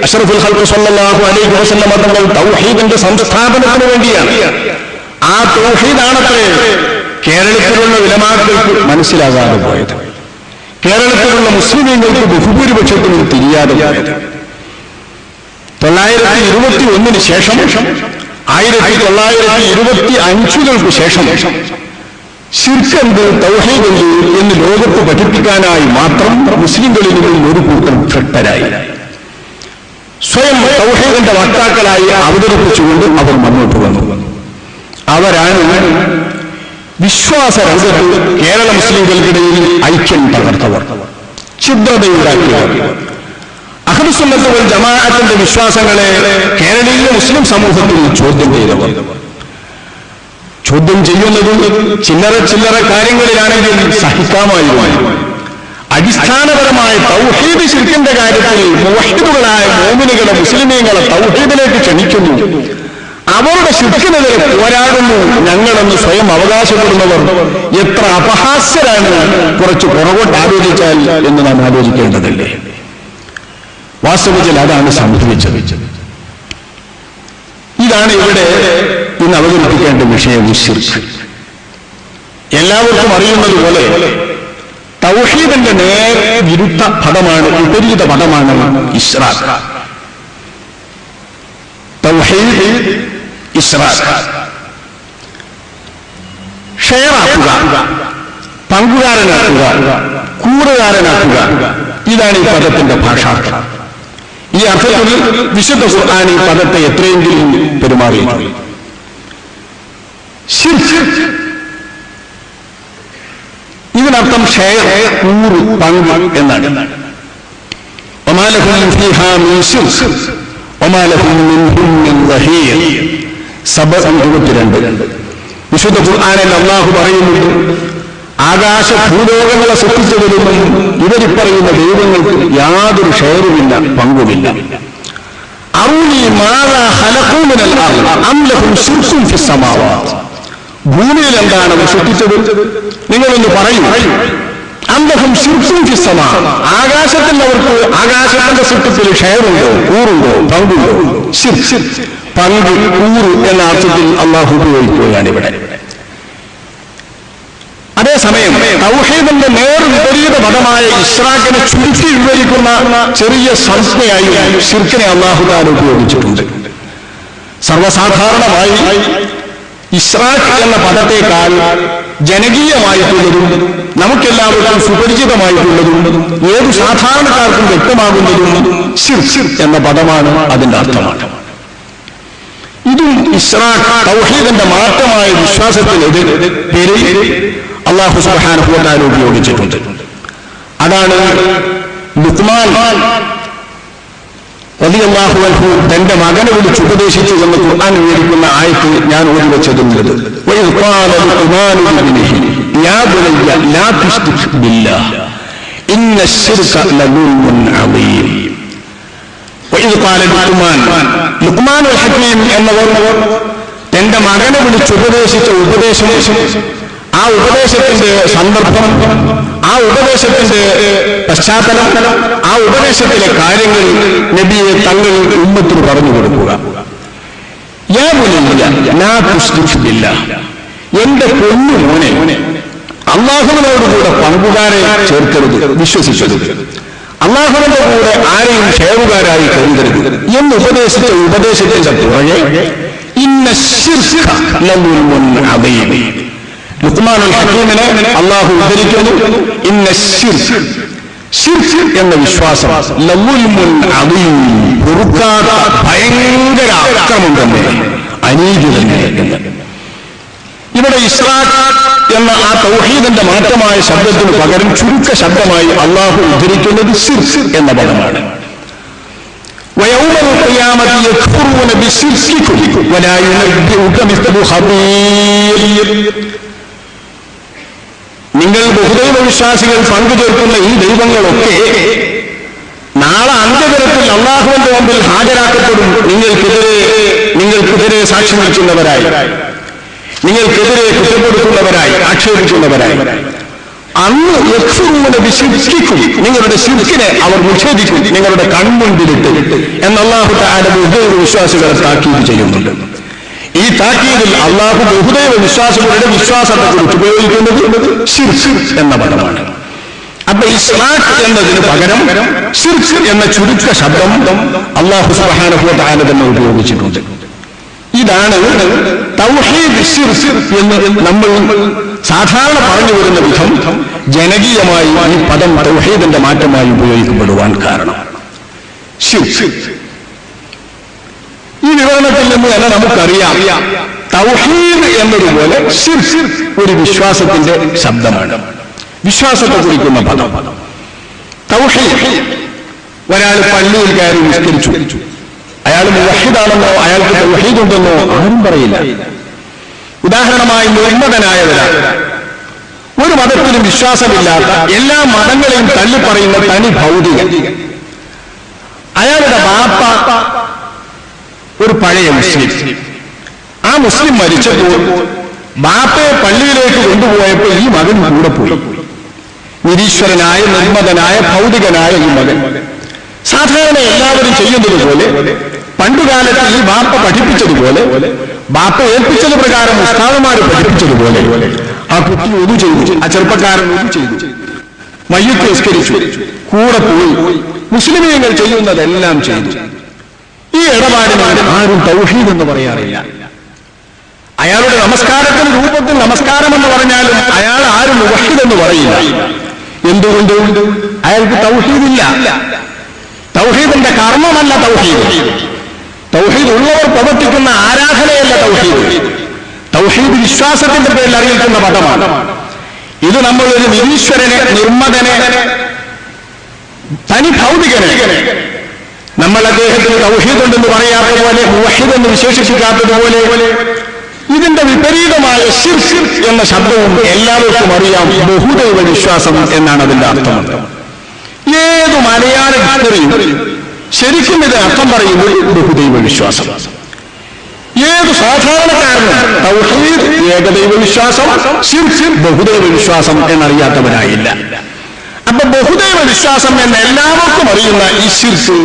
അഷ്റഫുൽ ഖൽഖ് സ്വല്ലല്ലാഹു അലൈഹി വസല്ലം തങ്ങൾ തൗഹീദിന്റെ സംസ്ഥാപനത്തിന് വേണ്ടിയാണ്. ആ തൗഹീദാണത്രേ കേരളത്തിലുള്ള ഉലമാക്കൾക്ക് മനസ്സിലാകാതെ പോയത്, കേരളത്തിലുള്ള മുസ്ലിമീങ്ങൾക്ക് ബഹുഭൂരിപക്ഷത്തിനും തിരിയാതെ പോയത്. 921 ശേഷം 1925 ശേഷം ശിർക്ക് എന്ത്, തൗഹീദ് എന്ത് എന്ന് ലോകത്ത് പഠിപ്പിക്കാനായി മാത്രം മുസ്ലിംകളിൽ നിന്നും ഒരു കൂട്ടം ഭ്രഷ്ടരായി സ്വയം തൗഹീദിന്റെ വക്താക്കളായി അവതരിപ്പിച്ചുകൊണ്ട് അവർ മുന്നോട്ട് വന്നു. അവരാണ് വിശ്വാസ രംഗത്ത് കേരള മുസ്ലിംകൾക്കിടയിൽ ഐക്യം പകർത്തവർ, ഛിദ്രതയുണ്ടാക്കിയവർ. അഹ്ലുസുന്നത്ത് വൽ ജമാഅത്തിന്റെ വിശ്വാസങ്ങളെ കേരളീയ മുസ്ലിം സമൂഹത്തിൽ ചോദ്യം ചെയ്തവർ. ചോദ്യം ചെയ്യുന്നതും ചില്ലറ കാര്യങ്ങളിലാണെങ്കിൽ സഹിക്കാമായിരുന്നു. അടിസ്ഥാനപരമായ തൗഹീദ് ശിർക്കിന്റെ കാര്യത്തിൽ മുവഹിദുകളായ മോമിനുകളെ, മുസ്ലിമീങ്ങളെ തൗഹീദിലേക്ക് ക്ഷണിക്കുന്നു, അവരുടെ ശിർക്കിനെതിരെ പോരാടുന്നു ഞങ്ങളെന്ന് സ്വയം അവകാശപ്പെടുന്നവർ എത്ര അപഹാസ്യരാണ് കുറച്ച് പുറകോട്ട് ആലോചിച്ചാൽ എന്ന് നാം ആലോചിക്കേണ്ടതല്ലേ. വാസ്തവത്തിൽ അതാണ് സംഭവിച്ചത്. ഇതാണ് ഇവിടെ ഇന്ന് അവതരിപ്പിക്കേണ്ട വിഷയം, ശിർക്ക്. എല്ലാവർക്കും അറിയുന്നത് പോലെ തൗഹീദിന്റെ നേർ വിരുദ്ധ പദമാണ്, വിപരീത പദമാണ് ഇശ്റാഖ്. തൗഹീദ്, ഇശ്റാഖ്. ഷെയറാക്കുക, പങ്കുകാരനാക്കുക, കൂറുകാരനാക്കുക, ഇതാണ് ഈ പദത്തിന്റെ ഭാഷാർത്ഥം. ഈ അർത്ഥത്തിൽ വിശുദ്ധ ഖുർആൻ ഈ പദത്തെ എത്രയെങ്കിലും പെരുമാറിയിട്ടുണ്ട്. ശിർക്ക് ഇതിനർത്ഥം ഷെയർ, കൂറ്, പങ്ക് എന്നാണ്. വമാ ലഹും ഫീഹാ മിൻ ശിർക്ക് വമാ ലഹും മിൻഹും മിൻ ദഹീർ. സബ 22. വിശുദ്ധ ഖുർആനിൽ അല്ലാഹു പറയുന്നുണ്ട്, ആകാശ ഭൂലോകങ്ങളെ സൃഷ്ടിച്ചതിലൊന്നും ഇവരിപ്പറയുന്ന ദൈവങ്ങൾക്ക് യാതൊരു ഷെയറുമില്ല, പങ്കുമില്ല. അറൂനി മാദാ ഖലഖൂ മിനൽ അർള് അം ലഹും ശിർകുൻ ഫിസ് സമാവാത്ത്. ഭൂമിയിൽ എന്താണ് സൃഷ്ടിച്ചത് നിങ്ങളൊന്ന് പറയൂ. അം ലഹും ശിർകുൻ ഫിസ് സമാ. ആകാശത്തിൽ അവർക്ക് ആകാശത്തിന്റെ സൃഷ്ടിപ്പിൽ ഷെയറുണ്ടോ, കൂറുണ്ടോ, പങ്കുണ്ടോ? ശിർക്ക്, പങ്ക്, കൂറ് എന്ന അർത്ഥത്തിൽ അല്ലാഹു ഉപയോഗിക്കുകയാണ് ഇവിടെ. അതേസമയം തൗഹീദിന്റെ നേർ വിപരീത പദമായ ഇശ്റാഖിനെ ചുരുക്കി വിവരിക്കുന്ന ചെറിയ സംജ്ഞയായി ശിർക്കിനെ അല്ലാഹു തആല ഉപയോഗിച്ചിട്ടുണ്ട്. സർവസാധാരണമായി ഇശ്റാഖ് എന്ന പദത്തേക്കാൾ ജനകീയമായിട്ടുള്ളതും നമുക്കെല്ലാവർക്കും സുപരിചിതമായിട്ടുള്ളതും ഏതു സാധാരണക്കാർക്കും വ്യക്തമാകുന്നതും ശിർക്ക് എന്ന പദമാണ്, അതിന്റെ അർത്ഥമാണ്. ഇതും ഇശ്റാഖ്, തൗഹീദിന്റെ മാറ്റമായ വിശ്വാസത്തിനെതിരെ പേരിൽ അല്ലാഹു സുബ്ഹാനഹു വ തആല ഉപയോഗിച്ചിട്ടുണ്ട്. അതാണ് ലുഖ്മാൻ റളിയല്ലാഹു അൻഹു തന്റെ മകനെ വിളിച്ച് ഉപദേശിച്ചു എന്ന് ഖുർആൻ വിവരിക്കുന്ന ആയത്ത് ഞാൻ ഓതി വെച്ചതുള്ളത്. വഇദ് ഖാല ലുഖ്മാനു ലിബ്നിഹി യാ ബുനയ്യ ലാ തുശ്രിക് ബില്ലാഹ് ഇന്ന അശ്ശിർക ലദുൽമുൻ അദീം. വഇദ് ഖാല ലുഖ്മാനുൽ ഹകീം എന്നവർ തന്റെ മകനെ വിളിച്ച് ഉപദേശിച്ച ഉപദേശം, ആ ഉപദേശത്തിന്റെ സന്ദർഭം, ആ ഉപദേശത്തിന്റെ പശ്ചാത്തലം, ആ ഉപദേശത്തിലെ കാര്യങ്ങൾ നബിയെ തങ്ങൾ ഉമ്മത്തിന് പറഞ്ഞു കൊടുക്കുക. യാ ബുനയ്യ ലാ തുശ്രിക് ബില്ലാഹ്, എന്റെ പൊന്നു മോനെ അല്ലാഹുവിനോടുകൂടെ പങ്കുകാരെ ചേർക്കരുത്, വിശ്വസിക്കരുത്. അല്ലാഹുവിന്റെ കൂടെ ആരെയും ഷെയറുകാരായി കരുതരുത് എന്ന് ഉപദേശിച്ച ഉപദേശത്തിന്റെ പുറകെ ഇന്ന അശ്ശിർക ലദുൽമുൻ അദീം. ലുഖ്മാനുൽ ഹകീമിനെ അല്ലാഹു ഉദ്ധരിക്കുന്നു, ഇന്ന അശ്ശിർക്ക്, ശിർക്ക് എന്ന വിശ്വാസം ലദുൽമുൻ അദീം, പൊറുക്കാത്ത ഭയങ്കര അക്രമം തന്നെ, അനീതി തന്നെ എന്ന്. ഇവിടെ ഇശ്റാഖ് എന്ന ആ തൗഹീദിന്റെ മാറ്റമായ ശബ്ദത്തിന് പകരം ചുരുക്ക ശബ്ദമായി അല്ലാഹു ഉദ്ധരിക്കുന്നത് ശിർക്ക് എന്ന പദമാണ്. വയൗമൽ ഖിയാമത്തി യക്ഫുറൂന ബിശിർകികും വലാ യുനബ്ബിഉക മിസ്ലു ഖബീർ. നിങ്ങൾ ബഹുദൈവ വിശ്വാസികൾ പങ്കുചേർക്കുന്ന ഈ ദൈവങ്ങളൊക്കെ നാളെ അന്ത്യദിനത്തിൽ അല്ലാഹുവിന്റെ മുമ്പിൽ ഹാജരാക്കപ്പെടും. നിങ്ങൾക്കെതിരെ സാക്ഷ്യം വഹിക്കുന്നവരായി, നിങ്ങൾക്കെതിരെ കുറ്റപ്പെടുത്തുന്നവരായി, ആക്ഷേപിക്കുന്നവരായി. അന്ന് യക്ഫുറൂന ബിശിർക്കിക്കും, നിങ്ങളുടെ ശിർക്കിനെ അവർ നിഷേധിക്കും നിങ്ങളുടെ കൺമുൻപിലിട്ട് എന്ന് അല്ലാഹു തആല ബഹുദൈവ വിശ്വാസികളെ താക്കീത് ചെയ്യുന്നുണ്ട്. ഈ താക്കീതിൽ അല്ലാഹു ബഹുദൈവ വിശ്വാസികളുടെ വിശ്വാസത്തെ കുറിച്ച് ഉപയോഗിക്കുന്നത് ശിർക്ക് എന്ന പദമാണ്. അപ്പൊ ഇസ്ലാഖ് എന്നതിന് പകരം ശിർക്ക് എന്ന ചുരുക്ക ശബ്ദം അല്ലാഹു സുബ്ഹാനഹു വ തആല തന്നെ ഉപയോഗിച്ചിട്ടുണ്ട്. ഇതാണ് തൗഹീദ് ശിർക്ക് എന്ന് നമ്മൾ സാധാരണ പറഞ്ഞു വരുന്ന വിധം ജനകീയമായി ഈ പദം തൗഹീദിന്റെ മാറ്റമായി ഉപയോഗിക്കപ്പെടുവാൻ കാരണം. ശിർക്ക് ഈ വിവരണത്തിൽ നിന്ന് തന്നെ നമുക്കറിയാം, തൗഹീദ് എന്നതുപോലെ ശിർക്ക് ഒരു വിശ്വാസത്തിന്റെ ശബ്ദമാണ്, വിശ്വാസത്തെ കുറിക്കുന്ന പദം. തൗഹീദ്, ഒരാൾ പള്ളിയിൽ കയറി നിസ്കരിച്ചു, അയാൾ മുവഹിദാണെന്നോ അയാൾക്ക് തൗഹീദ് ഉണ്ടെന്നോ ആരും പറയില്ല. ഉദാഹരണമായി നിർമ്മതനായവരാണ്, ഒരു മതത്തിലും വിശ്വാസമില്ലാത്ത, എല്ലാ മതങ്ങളെയും തള്ളിപ്പറയുന്ന തനി ഭൗതികൻ. അയാളുടെ ബാപ്പ ഒരു പഴയ മുസ്ലിം. ആ മുസ്ലിം മരിച്ചപ്പോൾ ബാപ്പയെ പള്ളിയിലേക്ക് കൊണ്ടുപോയപ്പോൾ ഈ മകൻ കൂടെ പോയി. നിരീശ്വരനായ, നിർമ്മതനായ, ഭൗതികനായ ഈ മകൻ സാധാരണ എല്ലാവരും ചെയ്യുന്നത് പോലെ, പണ്ടുകാലത്ത് ഈ ബാപ്പ പഠിപ്പിച്ചതുപോലെ, ബാപ്പ ഏൽപ്പിച്ചത് പ്രകാരം ഉസ്താദുമാർ പഠിപ്പിച്ചതുപോലെ ആ കുട്ടി ഒതു ചെയ്തു, ആ ചെറുപ്പക്കാരൻ ഒതു ചെയ്തു, മയ്യത്ത് നിസ്കരിച്ചു, കൂടെ പോയി, മുസ്ലിമീങ്ങൾ ചെയ്യുന്നതെല്ലാം ചെയ്തു. ഈ ഇടപാടിനാണ് ആരും തൗഹീദ് എന്ന് പറയാറില്ല. അയാളുടെ നമസ്കാരത്തിന് രൂപത്തിൽ നമസ്കാരമെന്ന് പറഞ്ഞാലും അയാൾ ആരും മുവഹിദ് എന്ന് പറയില്ല. എന്തുകൊണ്ട്? അയാൾക്ക് തൗഹീദില്ല. തൗഹീദിന്റെ കർമ്മമല്ല തൗഹീദ്. തൗഹീദ് ഉള്ളവർ പ്രവർത്തിക്കുന്ന ആരാധനയല്ല തൗഹീദ്. തൗഹീദ് വിശ്വാസത്തിന്റെ പേരിൽ അറിയിക്കുന്ന പദമാണ്. ഇത് നമ്മൾ ഒരു നിരീശ്വരനെ, നിർമ്മതനെ, തനി ഭൗതികനെ നമ്മൾ അദ്ദേഹത്തിന് തൗഹീദ് ഉണ്ടെന്ന് പറയാത്ത പോലെ, മുവഹിദ് എന്ന് വിശേഷിപ്പിക്കാത്തതുപോലെ, ഇതിന്റെ വിപരീതമായ ശിർക്ക് എന്ന ശബ്ദവും എല്ലാവർക്കും അറിയാം. ബഹുദൈവ വിശ്വാസം എന്നാണ് അതിന്റെ അർത്ഥം. ഏതു മലയാള ഡിക്ഷണറിയും ശരിക്കും ഇത് അർത്ഥം പറയുന്നത് ബഹുദൈവ വിശ്വാസം. ഏത് സാധാരണക്കാരനും തൗഹീദ് ഏകദൈവ വിശ്വാസം, ശിർക്ക് ബഹുദൈവ വിശ്വാസം എന്നറിയാത്തവരായില്ല. അപ്പൊ ബഹുദൈവ വിശ്വാസം എന്ന് എല്ലാവർക്കും അറിയുന്ന ഈ ശിർക്ക്,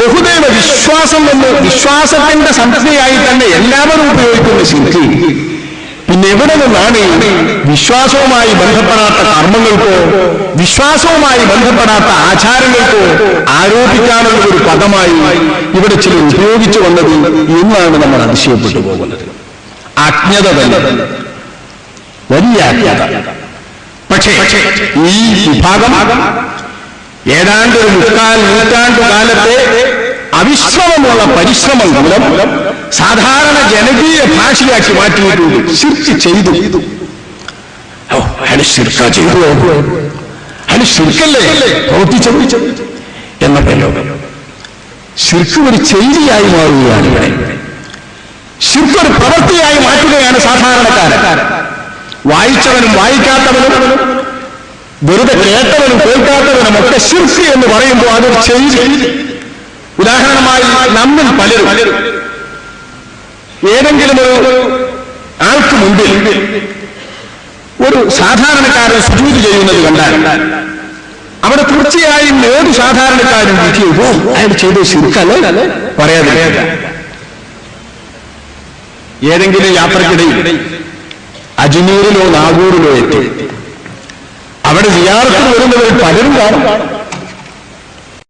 ബഹുദൈവ വിശ്വാസം എന്ന് വിശ്വാസത്തിന്റെ സംജ്ഞയായി തന്നെ എല്ലാവരും ഉപയോഗിക്കുന്ന ശിർക്ക്, പിന്നെ എവിടെ നിന്നാണ് വിശ്വാസവുമായി ബന്ധപ്പെടാത്ത കർമ്മങ്ങൾക്കോ വിശ്വാസവുമായി ബന്ധപ്പെടാത്ത ആചാരങ്ങൾക്കോ ആരോപിക്കാനുള്ള ഒരു പദമായി ഇവിടെ ചിലർ ഉപയോഗിച്ചു വന്നത് എന്നാണ് നമ്മൾ അതിശയപ്പെട്ടു പോകുന്നത്. അജ്ഞത തന്നെ, വലിയ അജ്ഞത. പക്ഷേ ഈ വിഭാഗം ഏതാണ്ട് ഒരു 3/4 നൂറ്റാണ്ടു കാലത്തെ അവിശ്രമമുള്ള പരിശ്രമം മൂലം സാധാരണ ജനകീയ ഭാഷയാക്കി മാറ്റിയിട്ടുണ്ട്. ശിർക്ക് ചെയ്തു, അയാൾ ശിർക്ക ചെയ്തു, അയാൾ ശിർക്കല്ലേ പ്രവർത്തിച്ചു എന്ന പ്രയോഗം. ശിർക്ക് ഒരു ചെയ്തിയായി മാറുകയാണ് ഇവിടെ. ശിർക്ക് ഒരു പ്രവൃത്തിയായി മാറ്റുകയാണ് സാധാരണക്കാരൻ. വായിച്ചവനും വായിക്കാത്തവനും, വെറുതെ കേട്ടവനും കേൾക്കാത്തവനും ഒക്കെ ശിർക്ക് എന്ന് പറയുമ്പോൾ അതൊരു ചെയ്തി. ഉദാഹരണമായി നമ്മിൽ പലരും ഏതെങ്കിലും ഒരു ആൾക്ക് മുമ്പിൽ ഒരു സാധാരണക്കാരൻ സുജൂദ് ചെയ്യുന്നത് കണ്ടാൽ അവിടെ തീർച്ചയായും ഏത് സാധാരണക്കാരും വിധിയോ അയാൾ ചെയ്ത് ശിർക്കല്ലേ പറയാതെ. ഏതെങ്കിലും യാത്രക്കിടയിൽ അജ്മീറിലോ നാഗൂറിലോ എത്തി അവിടെ സിയാറത്തിന് വരുന്നവരിൽ പലരും കാണും